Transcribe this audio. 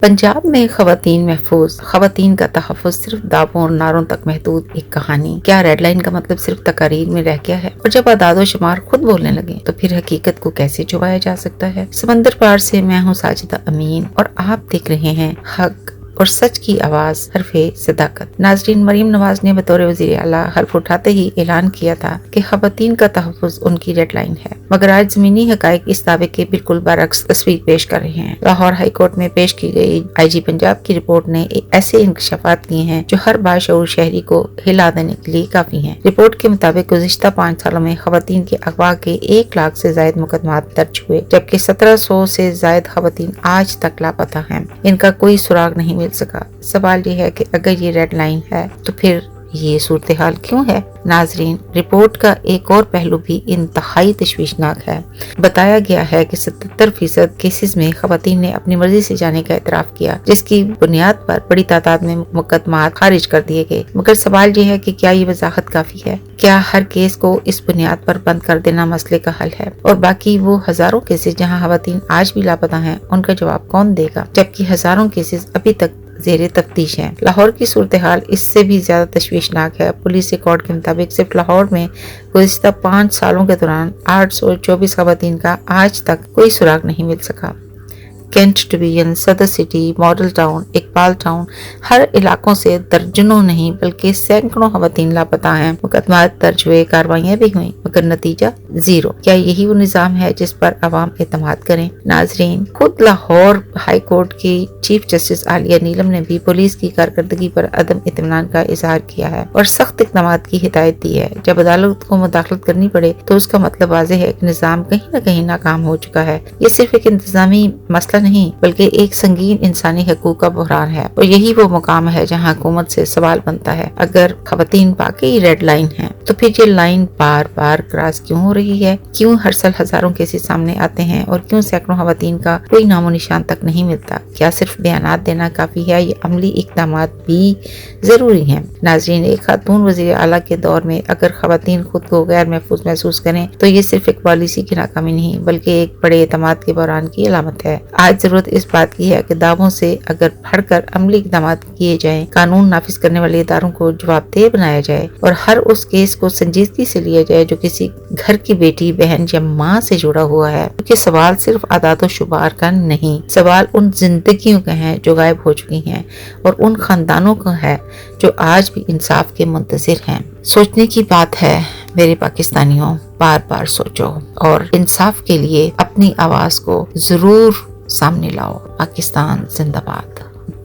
पंजाब में खवातीन महफूज, खवातीन का तहफ़्फ़ुज़ सिर्फ दावों और नारों तक महदूद एक कहानी। क्या रेड लाइन का मतलब सिर्फ तकारीर में रह गया है? और जब आदाद शुमार खुद बोलने लगे तो फिर हकीकत को कैसे छुपाया जा सकता है? समंदर पार से मैं हूँ साजिदा अमीन और आप देख रहे हैं हक और सच की आवाज हरफे सदाकत। नाजरीन, मरीम नवाज ने बतौर वज़ीर आला हल्फ उठाते ही ऐलान किया था कि खवातीन का तहफ़्फ़ुज़ उनकी रेड लाइन है, मगर आज ज़मीनी हक़ाइक़ इस दावे के बिल्कुल बरअक्स तस्वीर पेश कर रहे हैं। लाहौर हाई कोर्ट में पेश की गई IG पंजाब की रिपोर्ट ने ऐसे इंकशाफात किए हैं जो हर बाशऊर शहरी को हिला देने के लिए काफी हैं। रिपोर्ट के मुताबिक गुज़िश्ता 5 सालों में खवातीन के अगवा के 1 लाख से जायद मुकदमात दर्ज हुए, जबकि 1700 से जायद खवातीन आज तक लापता हैं। इनका कोई सुराग नहीं मिल सका। सवाल ये है कि अगर ये रेड लाइन है तो फिर ये सूरत हाल क्यों है? नाजरीन, रिपोर्ट का एक और पहलू भी इंतहाई तशवीशनाक है। बताया गया है कि 77% केसेस में खवातीन ने अपनी मर्जी से जाने का एतराफ किया, जिसकी बुनियाद पर बड़ी तादाद में मुकदमात खारिज कर दिए गए। मगर सवाल ये है कि क्या ये वजाहत काफी है? क्या हर केस को इस बुनियाद पर बंद कर देना मसले का हल है? और बाकी वो हजारों केसेस जहाँ खवातीन आज भी लापता हैं, उनका जवाब कौन देगा? जबकि हजारों केसेस अभी तक ज़ेरे तफ्तीश है। लाहौर की सूरत हाल इससे भी ज्यादा तशवीशनाक है। पुलिस रिकॉर्ड के मुताबिक सिर्फ लाहौर में गुज़िश्ता 5 सालों के दौरान 824 खवातीन का आज तक कोई सुराग नहीं मिल सका। Cantt division, Sadar city, model town, Iqbal town, हर इलाकों से दर्जनों नहीं बल्कि सैकड़ों खवातीन लापता हैं। मुकदमात दर्ज हुए, कार्रवाइयाँ भी हुई, मगर नतीजा जीरो। क्या यही वो निज़ाम है जिस पर अवाम एतमाद करें? नाजरीन, खुद लाहौर हाई कोर्ट की चीफ जस्टिस आलिया नीलम ने भी पुलिस की कारकर्दगी पर अदम इत्मीनान का इजहार किया है और सख्त इक़दामात की हिदायत दी है। जब अदालत को मुदाखलत करनी पड़े तो उसका मतलब वाज़ेह है कि निज़ाम कहीं न कहीं नाकाम हो चुका है। ये सिर्फ एक इंतजामी मसला नहीं बल्कि एक संगीन इंसानी हकूक का बहरान है, और यही वो मुकाम है जहाँ हुकूमत से सवाल बनता है। अगर खवातीन वाकई रेड लाइन है तो फिर ये लाइन बार बार क्रॉस क्यों हो रही है? क्यों हर साल हजारों केसेस सामने आते हैं और क्यों सैकड़ों खवातीन का कोई नामो निशान तक नहीं मिलता? क्या सिर्फ बयानात देना काफी है या अमली इक़दामात भी जरूरी हैं? नाजरीन, एक खातून वज़ीर आला के दौर में अगर खवातीन खुद को गैर महफूज महसूस करें तो ये सिर्फ एक पॉलिसी की नाकामी नहीं बल्कि एक बड़े एतमाद के बहरान की अलामत है। आज जरूरत इस बात की है कि दावों से अगर बढ़कर अमली इक़दामात किए जाएं, कानून नाफिज करने वाले इदारों को जवाबदेह बनाया जाए और हर उस केस को संजीदगी से लिया जाए जो किसी घर की बेटी, बहन या माँ से जुड़ा हुआ है। क्योंकि सवाल सिर्फ आदाद शुमार का नहीं, सवाल उन जिंदगियों का है जो गायब हो चुकी हैं और उन खानदानों का है जो आज भी इंसाफ के मुंतज़िर हैं। सोचने की बात है मेरे पाकिस्तानियों, बार बार सोचो और इंसाफ के लिए अपनी आवाज को जरूर सामने लाओ। पाकिस्तान जिंदाबाद।